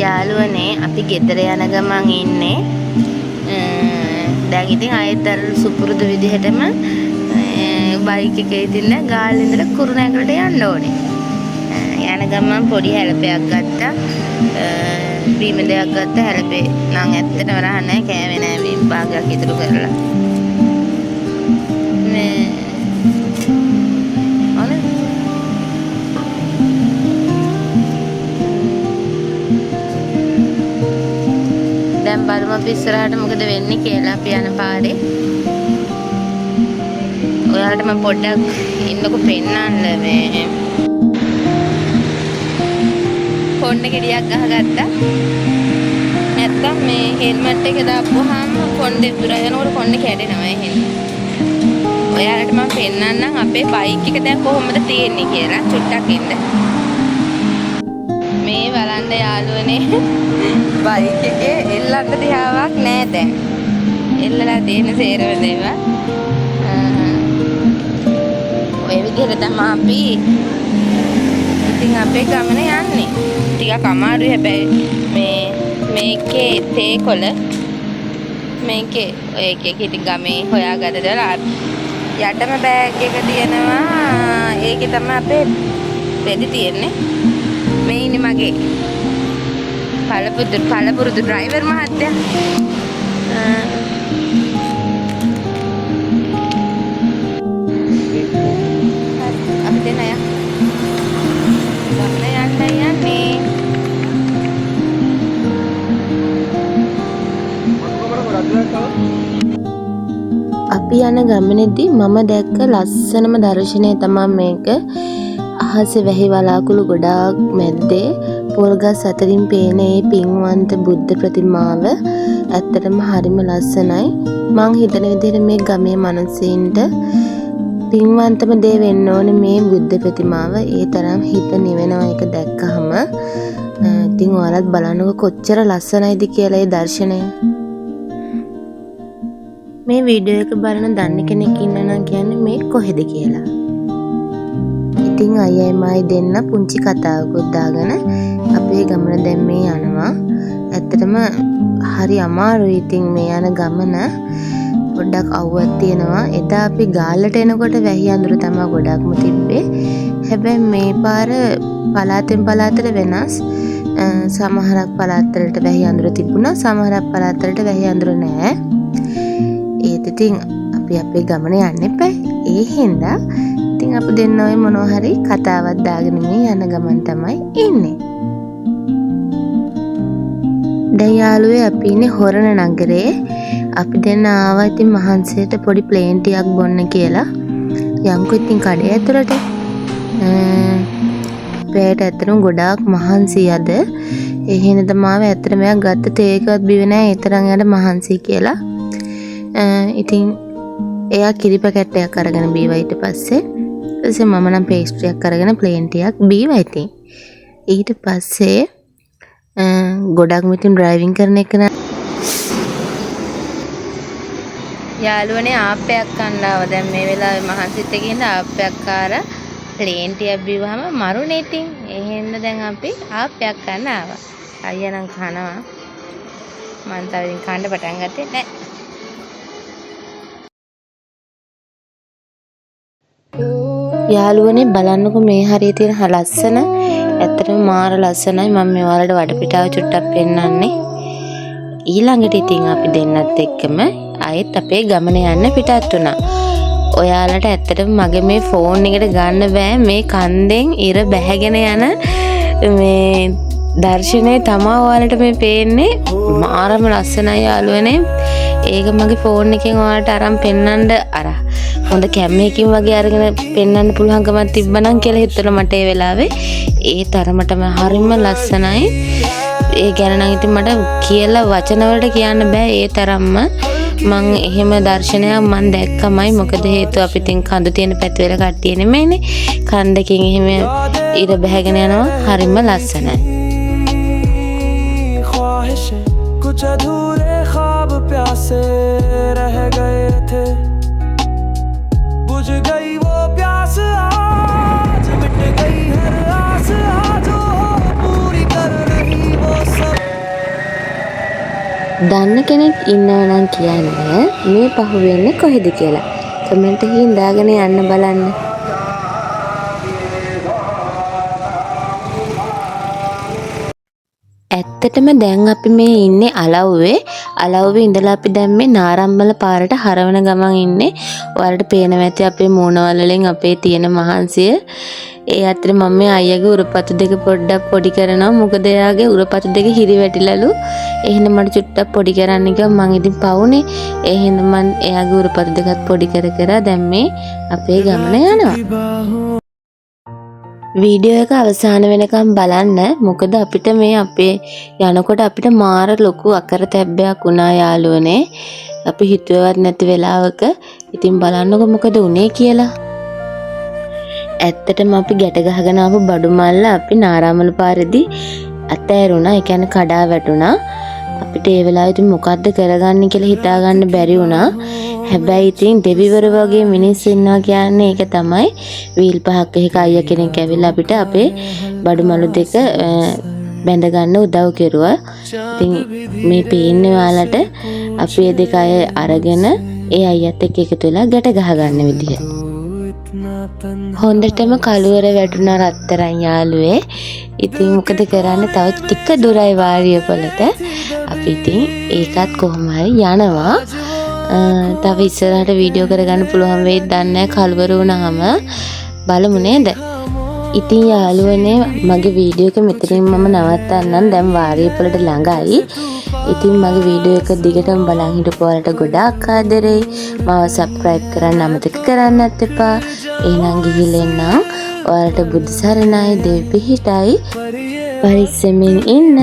යාළුවනේ අපි ගෙදර යන ගමන් ඉන්නේ. දැන් ඉතින් ආයෙත් අර සුපුරුදු විදිහටම බයික් එකේ ඉඳලා ගාල්ල ඉඳලා කුරුණෑගලට යන්න ඕනේ. යන ගමන් පොඩි හැලපයක් ගත්තා. බීම දෙයක් ගත්තා. හැලපේ නම් ඇත්තටම රහන්නේ නැහැ. කෑවේ නැහැ බීම භාගයක් ඉතුරු කරලා. දැන් බලමු අපි ඉස්සරහට මොකද වෙන්නේ කියලා. අපි යන පාරේ ඔයාලට මම පොඩ්ඩක් ඉන්නකො පෙන්නන්න මේ ෆෝන් එක ගෙඩියක් ගහගත්තා. නැත්තම් මේ හෙල්මට් එක දාපුවාම කොණ්ඩේ දුර යනකොට කොණ්ඩේ කැඩෙනවා එහෙනම්. ඔයාලට මම පෙන්නන්නම් අපේ බයික් එක දැන් කොහොමද තියෙන්නේ කියලා. චුට්ටක් ඉන්න. මේ බලන්න යාළුවනේ බයික් එකේ එල්ලන්න දිහාවක් නෑ දැන්. එල්ලලා තියෙන සේරම දේවල්. ඔය විදිහට තමයි අපි ඉතින් අපේ ගමන යන්නේ. ටිකක් අමාරුයි හැබැයි මේකේ තේකොළ මේකේ ඔය එක ඉතින් ගමේ හොයාගත්ත දේවල් යටම බෑග් එක තියෙනවා. ඒකේ තමයි අපේ බෙඩි තියෙන්නේ. මේ ඉන්නේ මගේ පළපුරුදු ඩ්‍රයිවර් මහත්තයා. අපි දෙන්න අය අපි යන ගමනේදී මම දැක්ක ලස්සනම දර්ශනය තමයි මේක. අහසේ වැහි වලාකුළු ගොඩාක් මැද්දේ පොල්ගස් අතරින් පේන මේ පින්වන්ත බුද්ධ ප්‍රතිමාව ඇත්තටම හරිම ලස්සනයි. මං හිතන විදිහට මේ ගමේ මිනිස්සුන්ට පින්වන්තම දේ වෙන්න ඕනේ මේ බුද්ධ ප්‍රතිමාව. ඒ තරම් හිත නිවෙනවා ඒක දැක්කහම. ඉතින් ඔයාලත් බලන්නකො කොච්චර ලස්සනයිද කියලා ඒ දර්ශනය. මේ වීඩියෝ එක බලන දන්න කෙනෙක් ඉන්නවා කියන්නේ මේ කොහෙද කියලා. ඉතින් අයියයි මායි දෙන්න පුංචි කතාවකුත් දාගෙන අපේ ගමන දැන් මේ යනවා. ඇත්තටම හරි අමාරුයි ඉතින් මේ යන ගමන. පොඩ්ඩක් අවුවක් තියෙනවා. එදා අපි ගාල්ලට එනකොට වැහි අඳුර තමයි ගොඩක්ම තිබ්බේ. හැබැයි මේ පාර පළාතෙන් පළාතට වෙනස්. සමහරක් පළාත්වලට වැහි අඳුර තිබුණා. සමහරක් පළාත්වලට වැහි අඳුර නැහැ. ඒත් ඉතින් අපි අපේ ගමන යන්න එපා. ඒ හින්දා ඉතින් අපි දෙන්න ඔය මොනවා හරි කතාවක් දාගෙන මේ යන ගමන් තමයි ඉන්නේ. දැන් යාළුවේ අපි ඉන්නේ හොරණ නගරේ. අපි දෙන්න ආවා ඉතින් මහන්සියට පොඩි ප්ලේන් ටිකක් බොන්න කියලා. යම්කෝ ඉතින් කඩේ ඇතුළට. අපේට ඇත්තටම ගොඩාක් මහන්සි අද. ඒ හින්දා මාව ඇත්තටම මෙයා ගත්ත තේ එකවත් බිව්වේ නැහැ. ඒ තරම් යාට මහන්සි කියලා. ඉතින් එයා කිරි පැකට් අරගෙන බීවා ඊට පස්සේ. ඊට මම නම් පේස්ට්‍රියක් අරගෙන ප්ලේන් ටිකක් බීවා ඉතින්. ඊට පස්සේ ගොඩක් මිතුන් ඩ්‍රයිවිං කරන එක නා යාළුවනේ ආප්පයක් කන්නාව. දැන් මේ වෙලාවේ මහන්සිත් එක්ක ඉඳ ආප්පයක් කාර ප්ලේන් ටිකක් බීවහම මරුනේ ඉතින්. ඒ හින්දා දැන් අපි ආප්පයක් කන්න ආවා. අයියා නම් කනවා. මං තව ඉතින් කන්න පටන් ගත්තේ නැහැ. යාළුවනේ බලන්නකො මේ හරිය තියෙන ලස්සන. ඇත්තටම මාර ලස්සනයි. මම මේ ඔයාලට වටපිටාව චුට්ටක් පෙන්නන්නේ. ඊළඟට ඉතින් අපි දෙන්නත් එක්කම ආයෙත් අපේ ගමන යන්න පිටත් වුණා. ඔයාලට ඇත්තටම මගේ මේ ෆෝන් එකට ගන්න බෑ මේ කන්දෙන් ඉර බැහැගෙන යන මේ දර්ශනය තමයි ඔයාලට මේ පේන්නේ. මාරම ලස්සනයි යාළුවනේ. ඒක මගේ ෆෝන් එකෙන් ඔයාලට අරන් පෙන්නන්න අර හොඳ කැමරාවකින් වගේ අරගෙන පෙන්වන්න පුළුවන්කමක් තිබ්බනම් කියලා හිතුණා මට ඒ වෙලාවේ. ඒ තරමටම හරිම ලස්සනයි. ඒ ගැන නම් ඉතින් මට කියලා වචන වලට කියන්න බෑ. ඒ තරම්ම මං එහෙම දර්ශනයක් මං දැක්කමයි. මොකද හේතුව අපි තින් කඳු තියෙන පැති වල කට්ටිය නෙමෙයිනේ. කන්දකින් එහෙම ඉර බැහැගෙන යනවා. හරිම ලස්සනයි. कुछ अधूरे ख्वाब प्यासे रह गए थे बुझ गई वो प्यास आज मिट गई हर आस आज हो पूरी कर දන්න කෙනෙක් ඉන්නවා නම් කියන්න මේ පහුවෙන්නේ කොහෙද කියලා. කමෙන්ට් එකකින් දාගෙන යන්න බලන්න. ඇත්තටම දැන් අපි මේ ඉන්නේ අලව්වේ. අලව්වේ ඉඳලා අපි දැන් මේ නාරම්බල පාරට හරවන ගමන් ඉන්නේ. ඔයාලට පේනවා ඇති අපේ මූණවල වලින් අපේ තියෙන මහන්සිය. ඒ අතර මම මේ අයියාගේ උරපතු දෙක පොඩ්ඩක් පොඩි කරනවා. මොකද එයාගේ උරපතු දෙක හිරි වැටිලලු. එහෙනම් මට චුට්ටක් පොඩි කරන්න කිව්වා. මං ඉතින් පවුනේ. එහෙනම් මං එයාගේ උරපතු දෙකත් පොඩි කර දැන් මේ අපේ ගමන යනවා. වීඩියෝ එක අවසාන වෙනකම් බලන්න. මොකද අපිට මේ අපේ යනකොට අපිට මාර ලොකු අකරතැබ්බයක් වුණා යාළුවනේ. අපි හිතුවවත් නැති වෙලාවක. ඉතින් බලන්නකො මොකද උනේ කියලා. ඇත්තටම අපි ගැට ගහගෙන ආපු බඩු මල්ල අපි නාරාමල පාරේදී අතෑරුණා. ඒ කියන්නේ කඩා වැටුණා. අපිට ඒ වෙලාවේ ඉතින් මොකද්ද කරගන්න කියලා හිතා ගන්න බැරි වුණා. හැබැයි ඉතින් දෙවිවරු වගේ මිනිස්සු ඉන්නවා කියන්නේ ඒක තමයි. වීල් පහක් එක අයියා කෙනෙක් ඇවිල්ලා අපිට අපේ බඩු මලු දෙක බැඳ ගන්න උදව් කෙරුවා. ඉතින් මේ පේන්නේ ඔයාලට අපි මේ දෙක අය අරගෙන ඒ අයියත් එක්ක එකතු වෙලා ගැට ගහ ගන්න විදිය. හොඳටම කළුවර වැටුණා රත්තරන් යාළුවේ. ඉතින් මොකද කරන්නේ තව ටික දුරයි වාරියපලට. අපි ඉතින් ඒකත් කොහොම හරි යනවා. තව ඉස්සරහට වීඩියෝ කරගන්න පුළුවන් වෙයිද දන්නේ නැහැ කළුවර වුණාම. බලමු නේද? ඉතින් යාළුවනේ මගේ වීඩියෝ එක මෙතනින් මම නවත්තන්නම්. දැන් වාරියපලට ළඟයි. ඉතින් මගේ වීඩියෝ එක දිගටම බලන් හිටපුවාලට ගොඩාක් ආදරෙයි. මාව සබ්ස්ක්‍රයිබ් කරන්න අමතක කරන්නත් එපා. එහෙනම් ගිහිල්ලා එන්නම්. ඔයාලට බුදු සරණයි දෙවි පිහිටයි. පරිස්සමින් ඉන්න.